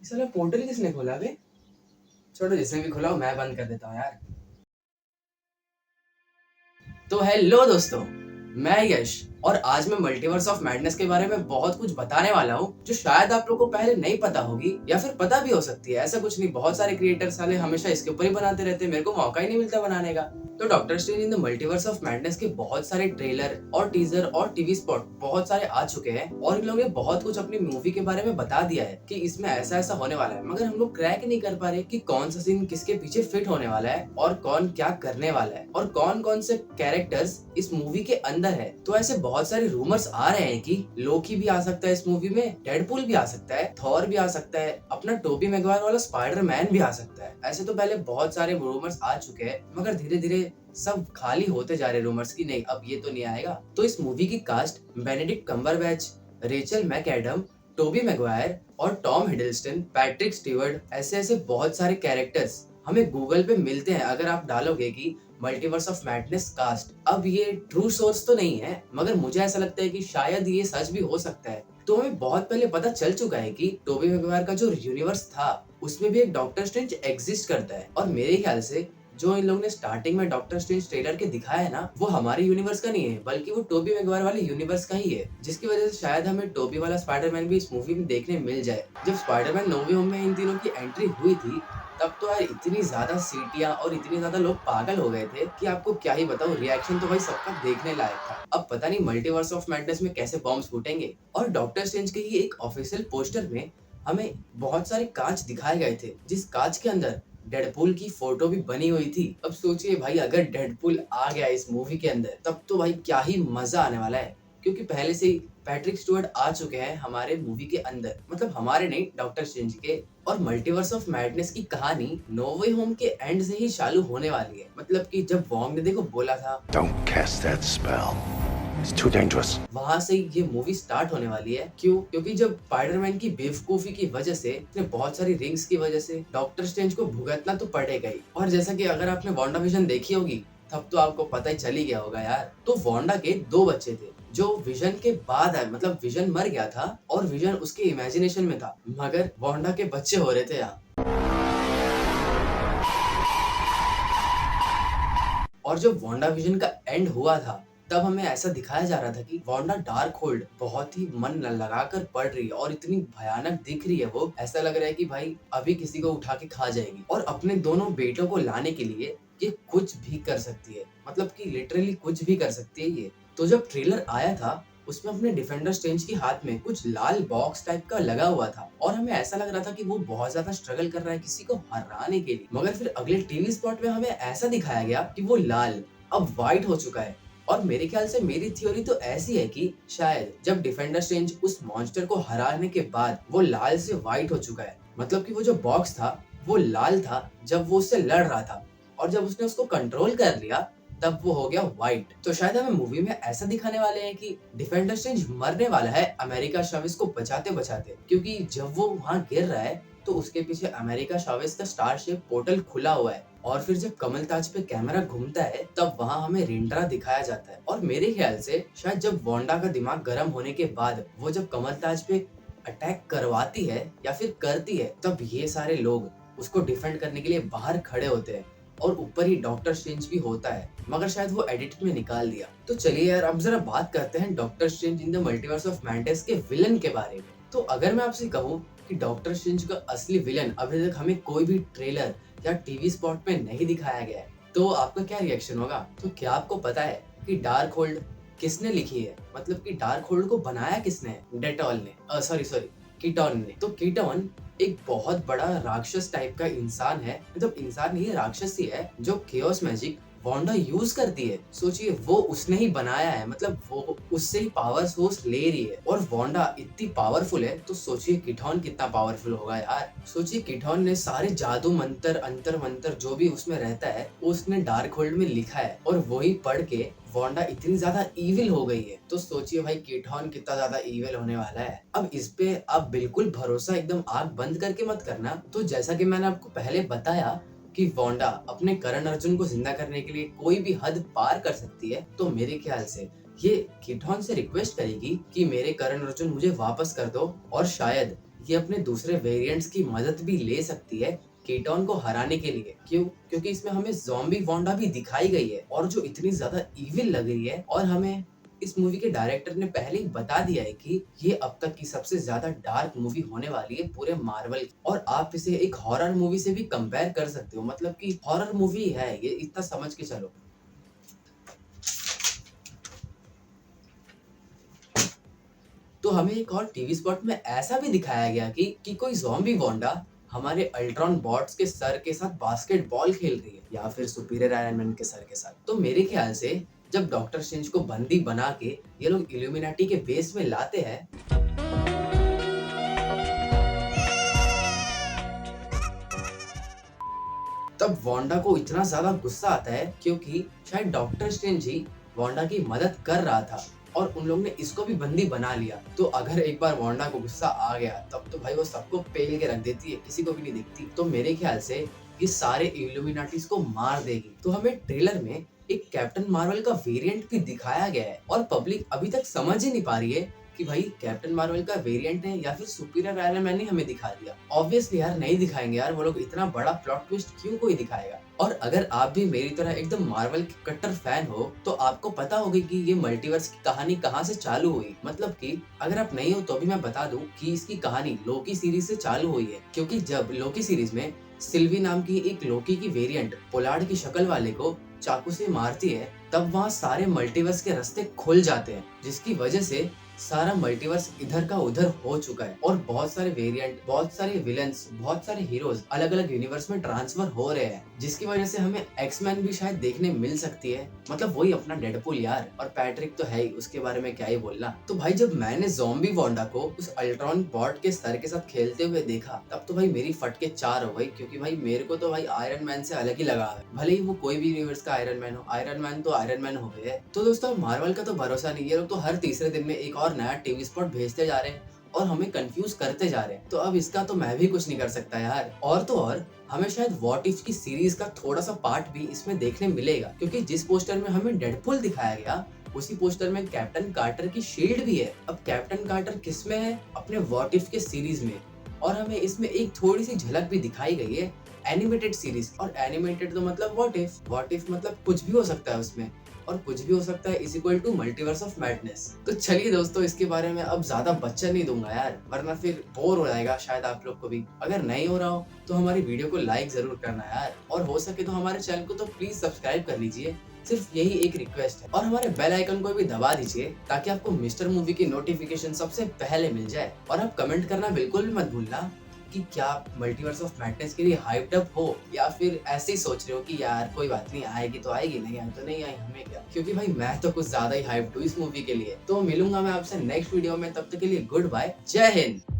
साला पोर्टल किसने खोला बे? छोड़ो, जिसने भी खोला हो मैं बंद कर देता हूँ यार। तो हेलो दोस्तों, मैं यश और आज मैं मल्टीवर्स ऑफ मैडनेस के बारे में बहुत कुछ बताने वाला हूँ जो शायद आप लोगों को पहले नहीं पता होगी या फिर पता भी हो सकती है। ऐसा कुछ नहीं, बहुत सारे क्रिएटर्स वाले हमेशा इसके ऊपर ही बनाते रहते हैं, मेरे को मौका ही नहीं मिलता बनाने का। तो doctor strange in the multiverse of madness के बहुत सारे ट्रेलर और टीजर और टीवी स्पॉट बहुत सारे आ चुके हैं और इन लोगों ने बहुत कुछ अपनी मूवी के बारे में बता दिया है कि इसमें ऐसा ऐसा होने वाला है, मगर हम लोग क्रैक नहीं कर पा रहे कि कौन सा सीन किसके पीछे फिट होने वाला है और कौन क्या करने वाला है और कौन कौन से कैरेक्टर्स इस मूवी के अंदर है। तो ऐसे बहुत सारे रूमर्स आ रहे हैं कि लोकी भी आ सकता है इस मूवी में, डेडपूल भी आ सकता है, थॉर भी आ सकता है, अपना टोबी मैगवायर वाला स्पाइडरमैन भी आ सकता है। ऐसे तो पहले बहुत सारे रूमर्स आ चुके हैं, मगर धीरे धीरे सब खाली होते जा रहे रूमर्स की नहीं अब ये तो नहीं आएगा। तो इस मूवी की cast Benedict Cumberbatch, Rachel McAdams, Tobey Maguire और टॉम हिडलस्टन, पैट्रिक स्टीवर्ट, ऐसे ऐसे बहुत सारे कैरेक्टर्स हमें गूगल पे मिलते हैं। अगर आप डालोगे कि मल्टीवर्स ऑफ मैडनेस कास्ट, अब ये ट्रू सोर्स तो नहीं है, मगर मुझे ऐसा लगता है कि शायद ये सच भी हो सकता है। तो हमें बहुत पहले पता चल चुका है कि टोबी मैगवायर का जो यूनिवर्स था उसमें भी एक डॉक्टर स्ट्रेंज एग्जिस्ट करता है और मेरे ख्याल से जो इन लोगों ने स्टार्टिंग में डॉक्टर स्ट्रेंज ट्रेलर के दिखाया है ना, वो हमारे यूनिवर्स का नहीं है बल्कि वो टोबी मैगवायर वाले यूनिवर्स का ही है, जिसकी वजह से शायद हमें टोबी वाला स्पाइडरमैन भी इस मूवी में देखने मिल जाए। जब स्पाइडरमैन नो वे होम में इन तीनों की एंट्री हुई थी तब तो यार इतनी ज्यादा सीटियां और इतने ज्यादा लोग पागल हो गए थे कि आपको क्या ही बताऊं, रिएक्शन तो भाई सबका देखने लायक था। अब पता नहीं मल्टीवर्स ऑफ मैडनेस में कैसे बॉम्ब्स फूटेंगे। और डॉक्टर स्ट्रेंज के ही एक ऑफिशियल पोस्टर में हमें बहुत सारे कांच दिखाए गए थे, जिस कांच के अंदर डेडपूल की फोटो भी बनी हुई थी। अब सोचिए भाई, अगर डेडपूल आ गया इस मूवी के अंदर तब तो भाई क्या ही मजा आने वाला है, क्योंकि पहले से ही पैट्रिक स्टुअर्ट आ चुके हैं हमारे मूवी के अंदर, मतलब हमारे नहीं, डॉक्टर स्ट्रेंज के। और मल्टीवर्स ऑफ मैडनेस की कहानी नो वे होम के एंड से ही चालू होने वाली है। मतलब कि जब वॉन्ग ने देखो बोला था Don't cast that spell. It's too dangerous. वहां से ये मूवी स्टार्ट होने वाली है। क्यों? क्योंकि जब स्पाइडरमैन की बेवकूफी की वजह से, इसने बहुत सारी रिंग्स की वजह से डॉक्टर स्ट्रेंज को भुगतना तो पड़ेगा ही। और जैसा कि अगर आपने वांडा विजन देखी होगी तब तो आपको पता ही चली गया होगा यार। तो वांडा के दो बच्चे थे जो विजन के बाद आए, मतलब विजन मर गया था और विजन उसके इमेजिनेशन में था, मगर वांडा के बच्चे हो रहे थे यहाँ। और जब वांडा विजन का एंड हुआ था तब हमें ऐसा दिखाया जा रहा था कि वांडा डार्क होल्ड बहुत ही मन लगाकर पढ़ रही है और इतनी भयानक दिख रही है, वो ऐसा लग रहा है कि भाई अभी किसी को उठा के खा जाएगी। और अपने दोनों बेटों को लाने के लिए ये कुछ भी कर सकती है, मतलब कि लिटरली कुछ भी कर सकती है ये। तो जब ट्रेलर आया था उसमें अपने डिफेंडर स्ट्रेंज के हाथ में कुछ लाल बॉक्स टाइप का लगा हुआ था और हमें ऐसा लग रहा था कि वो बहुत ज्यादा स्ट्रगल कर रहा है किसी को हराने के लिए, मगर फिर अगले टीवी स्पॉट में हमें ऐसा दिखाया गया कि वो लाल अब व्हाइट हो चुका है। और मेरे ख्याल से मेरी थ्योरी तो ऐसी है कि शायद जब डिफेंडर स्ट्रेंज उस मॉन्स्टर को हराने के बाद वो लाल से व्हाइट हो चुका है, मतलब कि वो जो बॉक्स था वो लाल था जब वो उससे लड़ रहा था और जब उसने उसको कंट्रोल कर लिया तब वो हो गया व्हाइट। तो शायद हमें मूवी में ऐसा दिखाने वाले हैं कि डिफेंडर स्ट्रेंज मरने वाला है अमेरिका चावेज़ को बचाते बचाते, क्योंकि जब वो वहां गिर रहा है तो उसके पीछे अमेरिका चावेज़ का स्टार शेप पोर्टल खुला हुआ है और फिर जब कमल ताज पे कैमरा घूमता है तब वहां हमें रिंड्रा दिखाया जाता है। और मेरे ख्याल से शायद जब वांडा का दिमाग गर्म होने के बाद वो जब कमल ताज पे अटैक करवाती है या फिर करती है तब ये सारे लोग उसको डिफेंड करने के लिए बाहर खड़े होते हैं और ऊपर ही डॉक्टर स्ट्रेंज भी होता है, मगर शायद वो एडिट में निकाल दिया। तो चलिए यार, अब जरा बात करते हैं doctor strange in the multiverse of madness के विलन के बारे में। तो अगर मैं आपसे कहूँ कि डॉक्टर स्ट्रेंज का असली विलन अभी तक हमें कोई भी ट्रेलर या टीवी स्पॉट में नहीं दिखाया गया है तो आपका क्या रिएक्शन होगा? तो क्या आपको पता है कि डार्क होल्ड किसने लिखी है, मतलब कि डार्क होल्ड को बनाया किसने है? डेटॉल ने, सॉरी कीटॉन ने। तो कीटॉन एक बहुत बड़ा राक्षस टाइप का इंसान है, मतलब इंसान नहीं, राक्षस ही है जो केओस मैजिक वांडा यूज करती है। सोचिए वो उसने ही बनाया है, मतलब वो उससे ही पावर सोर्स ले रही है और वांडा इतनी पावरफुल है तो सोचिए किटॉन कितना पावरफुल होगा यार। सोचिए किटॉन ने सारे जादू मंत्र अंतर मंत्र जो भी उसमें रहता है उसने डार्क होल्ड में लिखा है और वही पढ़ के वांडा इतनी ज्यादा इविल हो गई है। तो सोचिए भाई कीटॉन कितना ज्यादा इविल होने वाला है। अब इस पे आप बिल्कुल भरोसा एकदम आंख बंद करके मत करना। तो जैसा कि मैंने आपको पहले बताया कि वांडा अपने करण अर्जुन को जिंदा करने के लिए कोई भी हद पार कर सकती है, तो मेरे ख्याल से ये कीटॉन से रिक्वेस्ट करेगी कि मेरे करण अर्जुन मुझे वापस कर दो और शायद ये अपने दूसरे वेरिएंट्स की मदद भी ले सकती है कीटोन को हराने के लिए। क्यों? क्योंकि इसमें हमें ज़ॉम्बी वांडा भी दिखाई गई है और जो इतनी ज्यादा इविल लग रही है, और हमें इस मूवी के डायरेक्टर ने पहले ही बता दिया है कि ये अब तक की सबसे ज्यादा डार्क मूवी होने वाली है पूरे मार्वल की। और आप इसे एक हॉरर मूवी से भी कंपेयर कर सकते हो, मतलब कि हॉरर मूवी है ये, इतना समझ के चलो। तो हमें एक और टीवी स्पॉट में ऐसा भी दिखाया गया कि कोई ज़ॉम्बी वांडा हमारे अल्ट्रॉन बॉट्स के सर के साथ बास्केटबॉल खेल रही है, या फिर सुपीरियर आयरन मैन के सर के साथ। तो मेरे ख्याल से जब डॉक्टर स्ट्रेंज को बंदी बना के ये लोग इल्यूमिनाटी के बेस में लाते हैं, तब वांडा को इतना ज्यादा गुस्सा आता है क्योंकि शायद डॉक्टर स्ट्रेंज ही वांडा की मदद कर रहा था और उन लोग ने इसको भी बंदी बना लिया। तो अगर एक बार वांडा को गुस्सा आ गया तब तो भाई वो सबको पेल के रख देती है, किसी को भी नहीं दिखती। तो मेरे ख्याल से ये सारे इल्यूमिनाटीज को मार देगी। तो हमें ट्रेलर में एक कैप्टन मार्वल का वेरिएंट भी दिखाया गया है और पब्लिक अभी तक समझ ही नहीं पा रही है कि भाई कैप्टन मार्वल का वेरिएंट है या फिर सुपीरियर आयरन मैन ने हमें दिखा दिया। ऑब्वियसली यार नहीं दिखाएंगे यार, वो लोग इतना बड़ा प्लॉट ट्विस्ट क्यों कोई दिखाएगा। और अगर आप भी मेरी तरह एकदम मार्वल के कट्टर फैन हो तो आपको पता होगा कि ये मल्टीवर्स की कहानी कहाँ से चालू हुई। मतलब कि अगर आप नहीं हो तो भी मैं बता दूं कि इसकी कहानी लोकी सीरीज से चालू हुई है, क्योंकि जब लोकी सीरीज में सिल्वी नाम की एक लोकी की वेरिएंट पोलार्ड की शक्ल वाले को चाकू से मारती है, तब वहाँ सारे मल्टीवर्स के रास्ते खुल जाते हैं, जिसकी वजह से सारा मल्टीवर्स इधर का उधर हो चुका है और बहुत सारे वेरिएंट, बहुत सारे विलन्स, बहुत सारे हीरोज अलग अलग यूनिवर्स में ट्रांसफर हो रहे हैं, जिसकी वजह से हमें एक्समैन भी शायद देखने मिल सकती है। मतलब वही अपना डेडपूल यार, और पैट्रिक तो है ही, उसके बारे में क्या ही बोलना। तो भाई जब मैंने ज़ॉम्बी वांडा को उस अल्ट्रॉन बॉट के सर के साथ खेलते हुए देखा तब तो भाई मेरी फटके चार हो गई, क्योंकि भाई मेरे को तो भाई आयरन मैन से अलग ही लगा है, भले ही वो कोई भी यूनिवर्स का आयरन मैन हो। आयरन मैन तो आयरन मैन हो गए। तो दोस्तों मार्वल का तो भरोसा नहीं, ये लोग तो हर तीसरे दिन में एक और नया टीवी स्पॉट भेजते जा रहे हैं और हमें कंफ्यूज करते जा रहे हैं। तो अब इसका तो मैं भी कुछ नहीं कर सकता यार। और तो और हमें शायद व्हाट इफ की सीरीज का थोड़ा सा पार्ट भी इसमें देखने मिलेगा, क्योंकि जिस पोस्टर में हमें डेडपूल दिखाया गया उसी पोस्टर में कैप्टन कार्टर की शील्ड भी है। अब कैप्टन कार्टर किस में है? अपने व्हाट इफ के सीरीज में। और हमें इसमें एक थोड़ी सी झलक भी दिखाई गई है एनिमेटेड सीरीज। और एनिमेटेड तो मतलब व्हाट इफ मतलब कुछ भी हो सकता है उसमें, और कुछ भी हो सकता है is equal to multiverse of madness. तो चलिए दोस्तों इसके बारे में अब ज्यादा बच्चा नहीं दूंगा यार, वरना फिर बोर हो जाएगा शायद आप लोग को भी। अगर नहीं हो रहा हो तो हमारी वीडियो को लाइक जरूर करना यार, और हो सके तो हमारे चैनल को तो प्लीज सब्सक्राइब कर लीजिए, सिर्फ यही एक रिक्वेस्ट है। और हमारे बेल आइकन को भी दबा दीजिए ताकि आपको मिस्टर मूवी की नोटिफिकेशन सबसे पहले मिल जाए। और आप कमेंट करना बिल्कुल भी मत भूलना कि क्या आप मल्टीवर्स ऑफ मैडनेस के लिए हाइप्ड अप हो, या फिर ऐसे ही सोच रहे हो कि यार कोई बात नहीं, आएगी तो आएगी, नहीं आई तो नहीं आई, हमें क्या। क्योंकि भाई मैं तो कुछ ज्यादा ही हाइप्ड हूँ इस मूवी के लिए। तो मिलूंगा मैं आपसे नेक्स्ट वीडियो में, तब तक के लिए गुड बाय, जय हिंद।